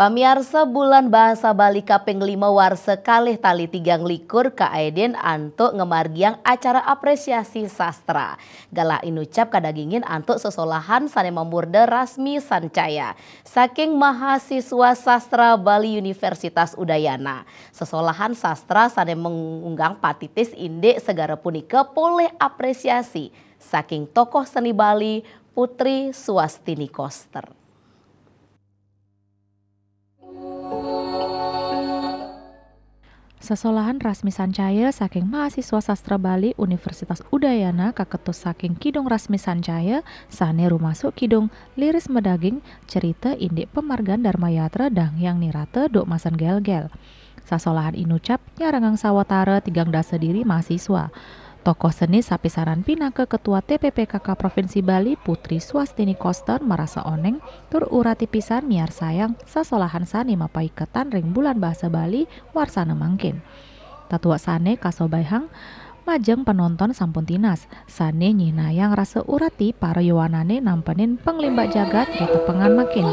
Pamiarsa bulan bahasa Bali kaping 5 warsa kalih tali 3 likur kaeden antuk ngemargiang acara apresiasi sastra. Galah inucap kadagingin antuk sesolahan sane memurde Rasmi Sancaya saking mahasiswa sastra Bali Universitas Udayana. Sesolahan sastra sane mengunggang patitis indek segara punika poleh apresiasi saking tokoh seni Bali Putri Suwastini Koster. Sesolahan Rasmi Sancaya saking mahasiswa sastra Bali Universitas Udayana kaketus saking Kidung Rasmi Sancaya sane rumasuk Kidung Liris Medaging cerita indik pemargan Dharma Yatra dang yang nirate dok masan gel-gel. Sasolahan inucap nyarangang sawatara tigang dasa diri mahasiswa. Tokoh seni sapisaran pinake Ketua TPPKK Provinsi Bali Putri Suwastini Koster merasa oneng tur urati pisan miar sayang sasolahan sani mapaiketan ring bulan bahasa Bali warsana mangkin. Tatua sane kasobaihang majeng penonton sampun tinas sane nyinayang rasa urati para yowanane nampenin penglimbak jagat ditepengan makin.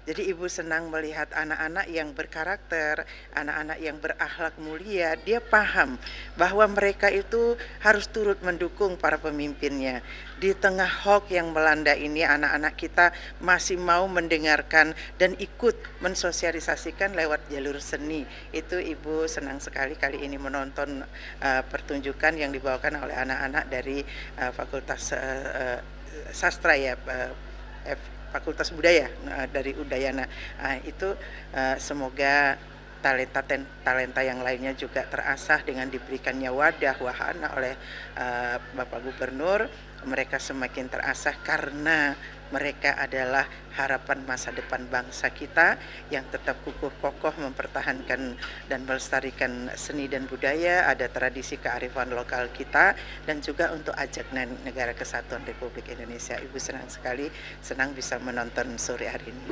Jadi ibu senang melihat anak-anak yang berkarakter, anak-anak yang berakhlak mulia, dia paham bahwa mereka itu harus turut mendukung para pemimpinnya. Di tengah hoax yang melanda ini, anak-anak kita masih mau mendengarkan dan ikut mensosialisasikan lewat jalur seni. Itu ibu senang sekali kali ini menonton pertunjukan yang dibawakan oleh anak-anak dari Fakultas Sastra ya, Fakultas Budaya dari Udayana. Itu semoga talenta yang lainnya juga terasah dengan diberikannya wadah wahana oleh Bapak Gubernur. Mereka semakin terasah karena mereka adalah harapan masa depan bangsa kita yang tetap kukuh kokoh mempertahankan dan melestarikan seni dan budaya, ada tradisi kearifan lokal kita, dan juga untuk ajak negara kesatuan Republik Indonesia. Ibu senang sekali, senang bisa menonton sore hari ini.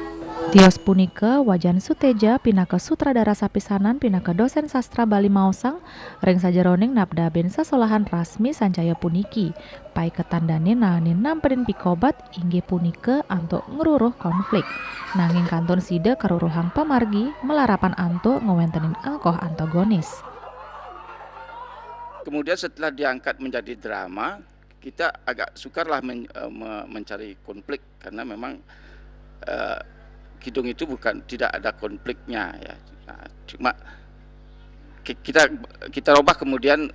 Tios punika Wajan Suteja pinaka sutradara sapisanan pinaka dosen sastra Bali Mausang ring sajeroning nabdaben sasolahan Rasmi Sancaya puniki. Pai ketandane nanin namperin pikobat inggih punika antuk ngeruruh konflik. Nanging kantun sida karuruhang pamargi melarapan antuk ngewentenin angkoh antagonis. Kemudian setelah diangkat menjadi drama, kita agak sukarlah mencari konflik karena memang Kidung itu tidak ada konfliknya ya. Nah, cuma kita rubah kemudian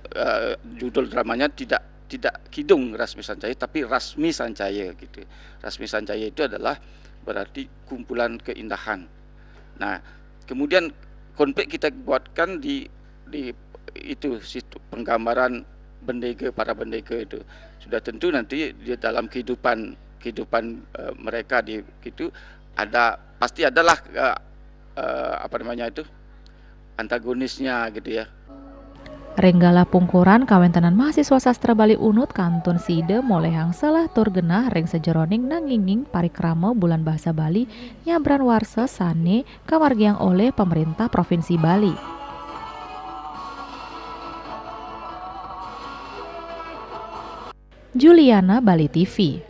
judul dramanya tidak Kidung Rasmi Sancaya tapi Rasmi Sancaya gitu. Rasmi Sancaya itu adalah berarti kumpulan keindahan. Nah, kemudian konflik kita buatkan di itu situ penggambaran para bendega itu. Sudah tentu nanti di dalam kehidupan mereka di itu pasti adalah antagonisnya gitu ya. Renggala pungkuran kawentenan mahasiswa sastra Bali Unut kantun side molehang salah tur genah ring sejeroning nanginging parikrama bulan bahasa Bali nyabran warsa sane kamargiang oleh pemerintah Provinsi Bali. Juliana, Bali TV.